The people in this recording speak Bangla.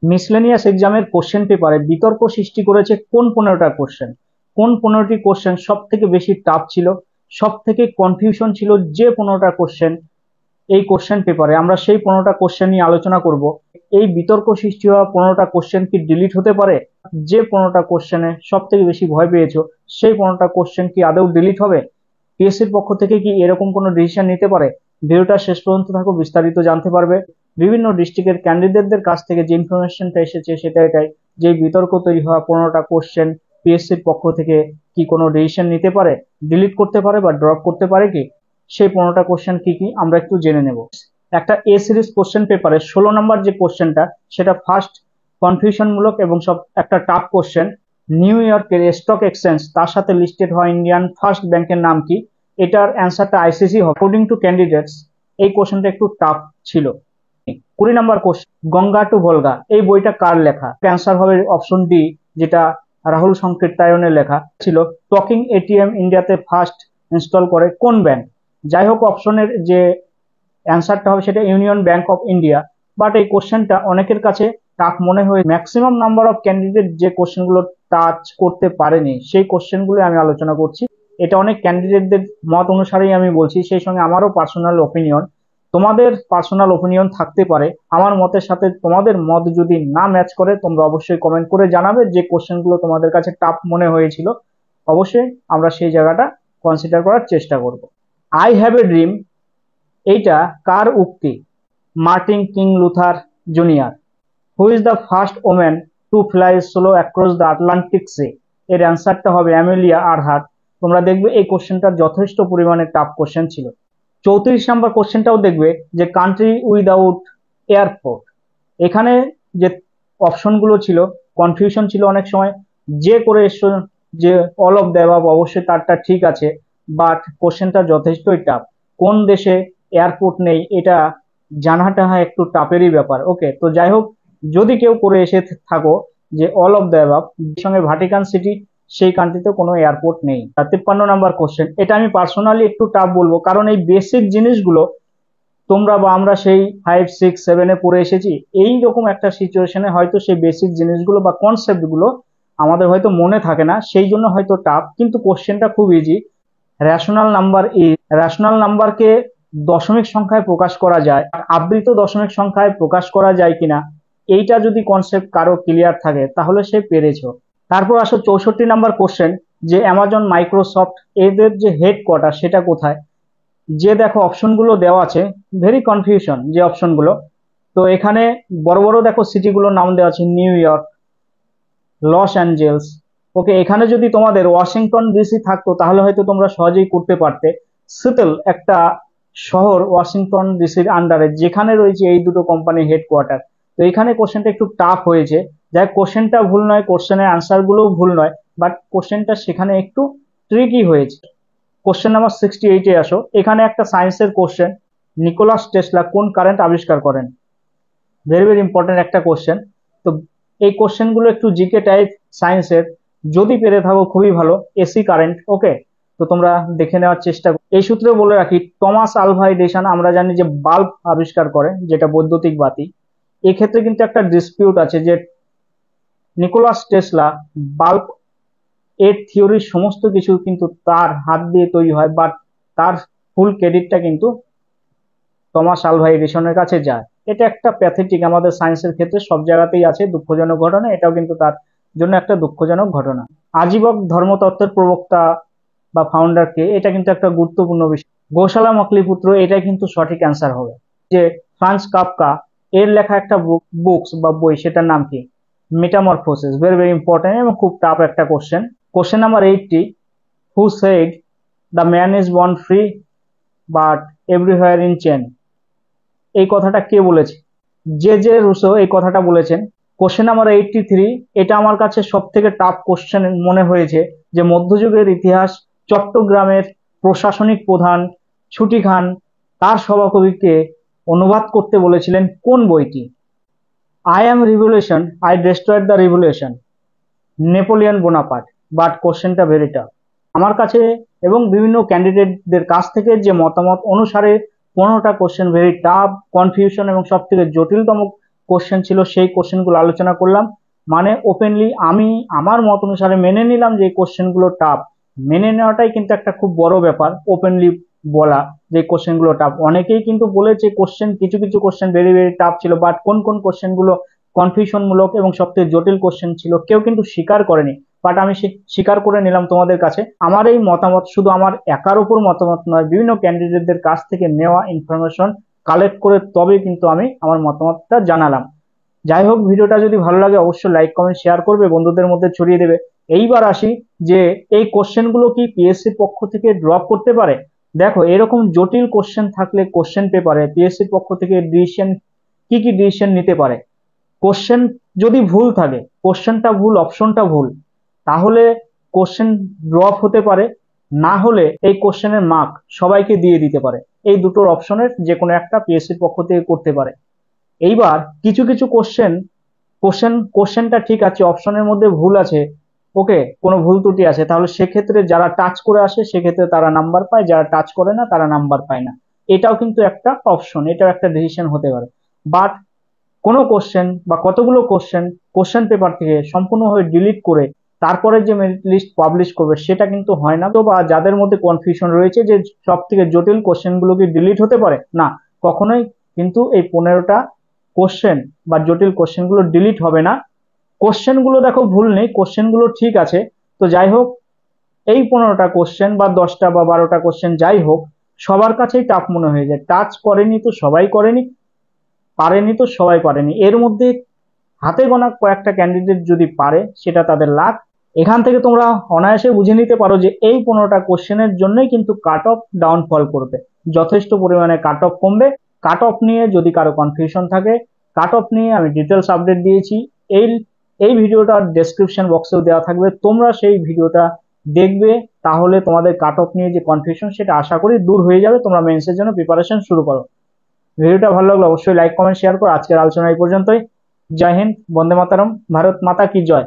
মিসলেনিয়াস এক্সামের কোশ্চেন পেপারে বিতর্ক সৃষ্টি করেছে কোন 15টা কোশ্চেন, কোন 15টি কোশ্চেন সব থেকে বেশি টাফ ছিল, সব থেকে কনফিউশন ছিল যে 15টা কোশ্চেন এই কোশ্চেন পেপারে, আমরা সেই 15টা কোশ্চেন নিয়ে আলোচনা করব। এই বিতর্ক সৃষ্টি হওয়া 15টা কোশ্চেন কি ডিলিট হতে পারে? যে 15টা কোশ্চেনে সব থেকে বেশি ভয় পেয়েছো সেই 15টা কোশ্চেন কি আদৌ ডিলিট হবে? পিএসসির পক্ষ থেকে কি এরকম কোনো ডিসিশন নিতে পারে? ভিডিওটা শেষ পর্যন্ত থাকো, বিস্তারিত জানতে পারবে। বিভিন্ন ডিস্ট্রিক্টের ক্যান্ডিডেটদের কাছ থেকে যে ইনফরমেশনটা এসেছে সেটা এটাই, যে বিতর্ক তৈরি হওয়া 15টা কোশ্চেন পিএসসির পক্ষ থেকে কি কোনো ডিসিশন নিতে পারে, ডিলিট করতে পারে বা ড্রপ করতে পারে কি, সেই 15টা কোশ্চেন কি কি আমরা একটু জেনে নেব। একটা এ সিরিজ কোশ্চেন পেপারে 16 নম্বর যে কোশ্চেনটা, সেটা ফার্স্ট কনফিউশন মূলক এবং সব একটা টাফ কোশ্চেন। নিউ ইয়র্কের স্টক এক্সচেঞ্জ তার সাথে লিস্টেড হওয়া ইন্ডিয়ান ফার্স্ট ব্যাংকের নাম কি? এটার অ্যান্সারটা আইসিসি অ্যাকর্ডিং টু ক্যান্ডিডেটস। এই কোশ্চেনটা একটু টাফ ছিল। 20 নম্বর কোশ্চেন, গঙ্গা টু ভোলগা এই বইটা কার লেখা? অ্যান্সার হবে অপশন ডি, যেটা রাহুল সংকীর্তায়নের লেখা ছিল। টকিং এটিএম ইন্ডিয়াতে ফার্স্ট ইনস্টল করে কোন ব্যাংক? যাই হোক, অপশনের যে অ্যান্সারটা হবে সেটা union bank of India. But এই কোশ্চেনটা অনেকের কাছে টাফ মনে হয়। ম্যাক্সিমাম নাম্বার অফ ক্যান্ডিডেট যে কোশ্চেনগুলো টাচ করতে পারেনি সেই কোশ্চেনগুলো আমি আলোচনা করছি। এটা অনেক ক্যান্ডিডেটদের মত অনুসারেই আমি বলছি, সেই সঙ্গে আমারও পার্সোনাল ওপিনিয়ন। তোমাদের পার্সোনাল ওপিনিয়ন থাকতে পারে, আমার মতের সাথে তোমাদের মত যদি না ম্যাচ করে তোমরা অবশ্যই কমেন্ট করে জানাবে যে কোশ্চেনগুলো তোমাদের কাছে টাফ মনে হয়েছিল। অবশ্যই আমরা সেই জায়গাটা কনসিডার করার চেষ্টা করব। আই হ্যাভ এ ড্রিম এইটা কার উক্তি? Martin King Luther Junior. Who is the first woman to fly solo across the Atlantic sea? এর অ্যান্সারটা হবে অ্যামেলিয়া আরহাট। তোমরা দেখবে এই কোশ্চেনটা যথেষ্ট পরিমাণে টাফ কোশ্চেন ছিল। 34 নম্বর কোশ্চেনটাও দেখবে যে কান্ট্রি উইদাউট এয়ারপোর্ট। এখানে যে অপশনগুলো ছিল, কনফিউশন ছিল অনেক সময়। যে করে এসছো যে অল অফ দ্য অ্যাবাভ, অবশ্যই তারটা ঠিক আছে, বাট কোশ্চেনটা যথেষ্টই টাফ। কোন দেশে এয়ারপোর্ট নেই এটা জানাটা হয় একটু টাফেরই ব্যাপার। ওকে, তো যাই হোক, যদি কেউ করে এসে থাকো যে অল অফ দ্য অ্যাবাভ সঙ্গে ভাটিকান সিটি, সেই কান্ট্রিতে কোনো এয়ারপোর্ট নেই। 53 নম্বর কোশ্চেন, এটা আমি পার্সোনালি একটু টাফ বলবো, কারণ এই বেসিক জিনিসগুলো তোমরা বা আমরা সেই 5, 6, 7-এ পড়ে এসেছি। এই রকম একটা সিচুয়েশনে হয়তো সেই বেসিক জিনিসগুলো বা কনসেপ্ট গুলো আমাদের হয়তো মনে থাকে না, সেই জন্য হয়তো টাফ, কিন্তু কোশ্চেনটা খুব ইজি। রেশনাল নাম্বার রেশনাল নাম্বারকে দশমিক সংখ্যায় প্রকাশ করা যায়, আবৃত দশমিক সংখ্যায় প্রকাশ করা যায় কিনা, এইটা যদি কনসেপ্ট কারো ক্লিয়ার থাকে তাহলে সে পেরেছো। তারপর আসো 64 নম্বর কোশ্চেন, যে অ্যামাজন, মাইক্রোসফট এদের যে হেডকোয়ার্টার সেটা কোথায়? যে দেখো অপশনগুলো দেওয়া আছে, ভেরি কনফিউশন যে অপশনগুলো। তো এখানে বড় বড় দেখো সিটিগুলোর নাম দেওয়া আছে, নিউ ইয়র্ক, লস অ্যাঞ্জেলস। ওকে, এখানে যদি তোমাদের ওয়াশিংটন ডিসি থাকতো তাহলে হয়তো তোমরা সহজেই করতে পারতে। সিটল একটা শহর ওয়াশিংটন ডিসির আন্ডারে, যেখানে রয়েছে এই দুটো কোম্পানির হেডকোয়ার্টার। তো এখানে কোশ্চেনটা একটু টাফ হয়েছে। যাই কোশ্চেনটা ভুল নয়, কোশ্চেনের আনসার গুলোও ভুল নয়, বাট কোশ্চেনটা সেখানে একটু ট্রিকি হয়েছে। কোশ্চেন নাম্বার 68-এ আসো। এখানে একটা সায়েন্সের কোশ্চেন, নিকোলাস টেসলা কোন কারেন্ট আবিষ্কার করেন? ভেরি ভেরি ইম্পর্টেন্ট একটা কোশ্চেন। তো এই কোশ্চেন গুলো একটু জিকে টাইপ সায়েন্সের, যদি পেরে থাকো খুবই ভালো। এসি কারেন্ট, ওকে, তো তোমরা দেখে নেওয়ার চেষ্টা করো। এই সূত্রে বলে রাখি, টমাস আলভা এডিসন আমরা জানি যে বাল্ব আবিষ্কার করে, যেটা বৈদ্যুতিক বাতি। এক্ষেত্রে কিন্তু একটা ডিসপিউট আছে যে নিকোলাস টেসলা বাল্ব এর থিওরির সমস্ত কিছু কিন্তু তার হাত দিয়ে তৈরি হয়, বাট তার ফুল ক্রেডিটটা কিন্তু টমাস আলভা এডিসনের কাছে যায়। এটা একটা প্যাথেটিক, আমাদের সায়েন্সের ক্ষেত্রে সব জায়গাতেই আছে, দুঃখজনক ঘটনা। এটাও কিন্তু তার জন্য একটা দুঃখজনক ঘটনা। আজীবক ধর্মতত্ত্বের প্রবক্তা বা ফাউন্ডার কে? এটা কিন্তু একটা গুরুত্বপূর্ণ বিষয়। গোশালা মকলিপুত্র, এটাই কিন্তু সঠিক অ্যান্সার হবে। যে ফ্রান্স কাফকা এর লেখা একটা বুকস বা বই, সেটার নাম কি? মেটামরফোসিস। ভেরি ভেরি ইম্পর্টেন্ট এবং খুব টাফ একটা question. Question number 80, who said the man is born free but everywhere in chain? এই কথাটা কে বলেছে? জে রুসো এই কথাটা বলেছেন। কোশ্চেন নাম্বার 83, এটা আমার কাছে সব থেকে টাফ কোশ্চেন মনে হয়েছে, যে মধ্যযুগের ইতিহাস চট্টগ্রামের প্রশাসনিক প্রধান ছুটি খান তার সভাকবিকে অনুবাদ করতে বলেছিলেন কোন বইটি? I am revolution, I destroyed the revolution, Napoleon Bonaparte. But কোশ্চেনটা ভেরি টাফ আমার কাছে, এবং বিভিন্ন ক্যান্ডিডেটদের কাছ থেকে যে মতামত অনুসারে 15টা কোশ্চেন ভেরি টাফ, কনফিউশন এবং সব থেকে জটিলতম কোশ্চেন ছিল সেই কোশ্চেনগুলো আলোচনা করলাম। মানে ওপেনলি আমি আমার মত অনুসারে মেনে নিলাম যে এই কোশ্চেনগুলো টাফ। মেনে নেওয়াটাই কিন্তু একটা খুব বড় ব্যাপার, ওপেনলি বলা যে কোশ্চেনগুলো টাফ। অনেকেই কিন্তু বলেছে কোশ্চেন, কিছু কিছু কোশ্চেন ভেরি ভেরি টাফ ছিল, বাট কোন কোন কোশ্চেনগুলো কনফিউশন মূলক এবং সবথেকে জটিল কোশ্চেন ছিল কেউ কিন্তু স্বীকার করেনি। বাট আমি স্বীকার করে নিলাম তোমাদের কাছে। আমার এই মতামত শুধু আমার একার উপর মতামত নয়, বিভিন্ন ক্যান্ডিডেটদের কাছ থেকে নেওয়া ইনফরমেশন কালেক্ট করে তবে কিন্তু আমি আমার মতামতটা জানালাম। যাই হোক, ভিডিওটা যদি ভালো লাগে অবশ্যই লাইক কমেন্ট শেয়ার করবে, বন্ধুদের মধ্যে ছড়িয়ে দেবে। এইবার আসি যে এই কোশ্চেনগুলো কি পিএসসির পক্ষ থেকে ড্রপ করতে পারে। দেখো, এরকম জটিল কোশ্চেন থাকলে কোশ্চেন পেপারে পিএসসির পক্ষ থেকে ডিসিশন কি কি ডিসিশন নিতে পারে। কোশ্চেন যদি ভুল থাকে, কোশ্চেনটা ভুল, অপশনটা ভুল, তাহলে কোশ্চেন ড্রপ হতে পারে। না হলে এই কোশ্চেনের মার্ক সবাইকে দিয়ে দিতে পারে। এই দুটোর অপশনের যে কোনো একটা পিএসসির পক্ষ থেকে করতে পারে। এইবার কিছু কিছু কোশ্চেনটা ঠিক আছে, অপশনের মধ্যে ভুল আছে, ওকে, কোনো ভুল ত্রুটি আছে, তাহলে সেক্ষেত্রে যারা টাচ করে আসে সেক্ষেত্রে তারা নাম্বার পায়, যারা টাচ করে না তারা নাম্বার পায় না। এটাও কিন্তু একটা অপশন, এটাও একটা ডিসিশন হতে পারে। বাট কোনো কোশ্চেন বা কতগুলো কোশ্চেন পেপার থেকে সম্পূর্ণভাবে ডিলিট করে তারপরে যে মেরিট লিস্ট পাবলিশ করবে সেটা কিন্তু হয় না। তো বা যাদের মধ্যে কনফিউশন রয়েছে যে সব থেকে জটিল কোশ্চেনগুলো কি ডিলিট হতে পারে, না, কখনোই কিন্তু এই 15টা কোশ্চেন বা জটিল কোশ্চেনগুলো ডিলিট হবে না। কোশ্চেনগুলো দেখো ভুল নেই, কোশ্চেনগুলো ঠিক আছে। তো যাই হোক, এই 15টা কোশ্চেন বা 10টা বা 12টা কোশ্চেন যাই হোক, সবার কাছেই টাফ মনে হয়ে যায়। টাচ করেনি তো সবাই করেনি, পারেনি তো সবাই পারেনি, এর মধ্যে হাতে গোনা কয়েকটা ক্যান্ডিডেট যদি পারে সেটা তাদের লাক। এখান থেকে তোমরা অনায়াসে বুঝে নিতে পারো যে এই 15টা কোশ্চেনের জন্যই কিন্তু কাট অফ ডাউনফল করবে, যথেষ্ট পরিমাণে কাট অফ কমবে। কাট অফ নিয়ে যদি কারো কনফিউশন থাকে, কাট অফ নিয়ে আমি ডিটেলস আপডেট দিয়েছি, এই এই ভিডিওটা ডেসক্রিপশন বক্সেও দেওয়া থাকবে, তোমরা সেই ভিডিওটা দেখবে। তাহলে তোমাদের কাট অফ নিয়ে যে কনফিউশন সেটা আশা করি দূর হয়ে যাবে, তোমরা মেন্সের জন্য প্রিপারেশন শুরু করো। ভিডিওটা ভালো লাগলে অবশ্যই লাইক কমেন্ট শেয়ার করো। আজকের আলোচনা এই পর্যন্তই। জয় হিন্দ, বন্দে মাতারম, ভারত মাতা কি জয়।